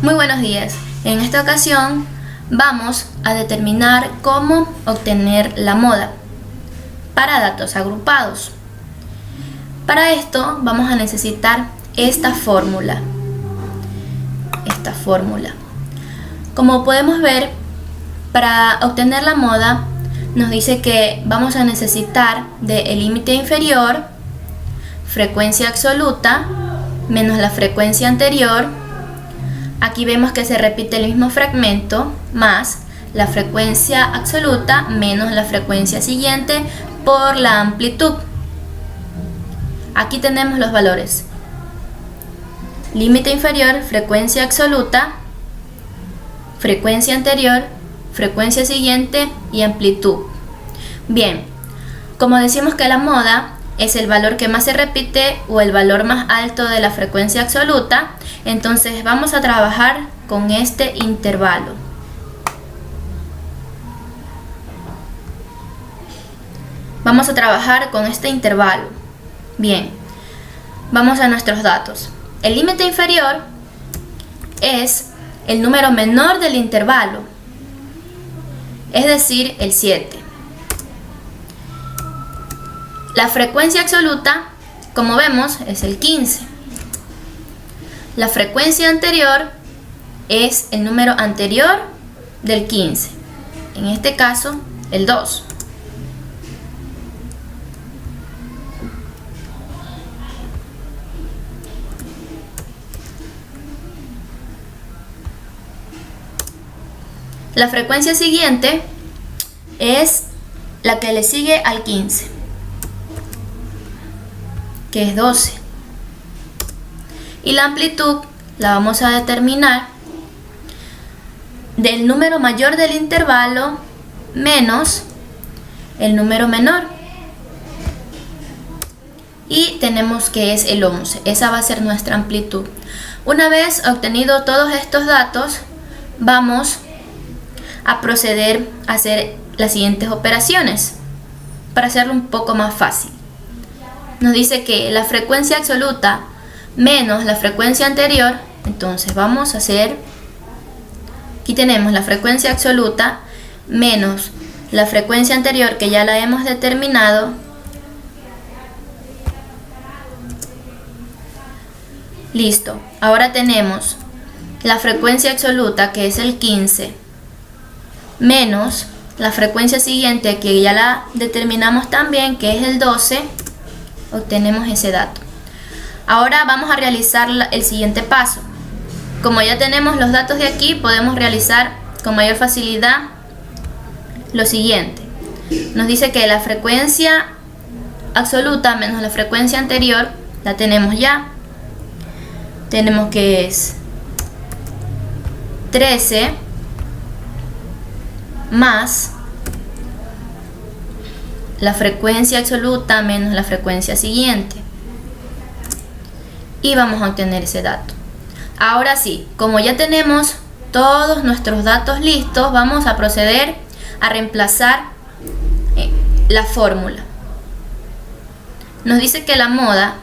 Muy buenos días. En esta ocasión vamos a determinar cómo obtener la moda para datos agrupados. Para esto vamos a necesitar esta fórmula. Como podemos ver, para obtener la moda nos dice que vamos a necesitar del límite inferior, frecuencia absoluta, menos la frecuencia anterior. Aquí vemos que se repite el mismo fragmento, más la frecuencia absoluta menos la frecuencia siguiente por la amplitud. Aquí tenemos los valores. Límite inferior, frecuencia absoluta, frecuencia anterior, frecuencia siguiente y amplitud. Bien, como decimos que la moda es el valor que más se repite o el valor más alto de la frecuencia absoluta, entonces vamos a trabajar con este intervalo. Bien, vamos a nuestros datos. El límite inferior es el número menor del intervalo, es decir, el 7. La frecuencia absoluta, como vemos, es el 15. La frecuencia anterior es el número anterior del 15, en este caso el 2. La frecuencia siguiente es la que le sigue al 15, que es 12. Y la amplitud la vamos a determinar del número mayor del intervalo menos el número menor. Y tenemos que es el 11. Esa va a ser nuestra amplitud. Una vez obtenido todos estos datos, vamos a proceder a hacer las siguientes operaciones para hacerlo un poco más fácil. Nos dice que la frecuencia absoluta menos la frecuencia anterior, entonces vamos a hacer, aquí tenemos la frecuencia absoluta menos la frecuencia anterior que ya la hemos determinado, listo. Ahora tenemos la frecuencia absoluta, que es el 15, menos la frecuencia siguiente que ya la determinamos también, que es el 12. Obtenemos ese dato. Ahora vamos a realizar el siguiente paso. Como ya tenemos los datos de aquí, podemos realizar con mayor facilidad lo siguiente. Nos dice que la frecuencia absoluta menos la frecuencia anterior la tenemos ya. Tenemos que es 13 más la frecuencia absoluta menos la frecuencia siguiente, y vamos a obtener ese dato. Ahora sí, como ya tenemos todos nuestros datos listos, vamos a proceder a reemplazar la fórmula. Nos dice que la moda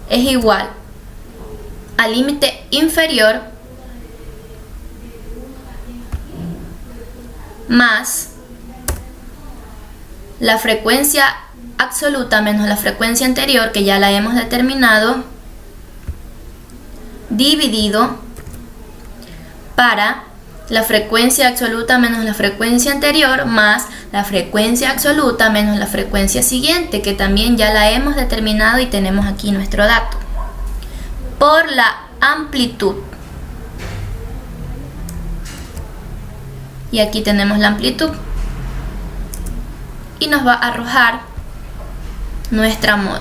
es igual al límite inferior más la frecuencia absoluta menos la frecuencia anterior, que ya la hemos determinado, dividido para la frecuencia absoluta menos la frecuencia anterior más la frecuencia absoluta menos la frecuencia siguiente, que también ya la hemos determinado y tenemos aquí nuestro dato, por la amplitud. Y aquí tenemos la amplitud. Y nos va a arrojar nuestra moda,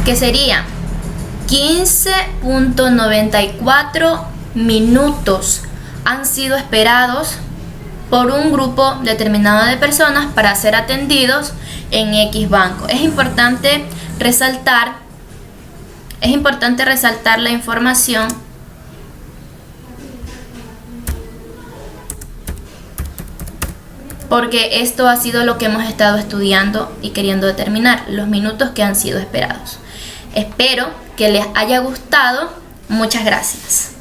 que sería 15.94 minutos han sido esperados por un grupo determinado de personas para ser atendidos en X banco. Es importante resaltar la información porque esto ha sido lo que hemos estado estudiando y queriendo determinar, los minutos que han sido esperados. Espero que les haya gustado. Muchas gracias.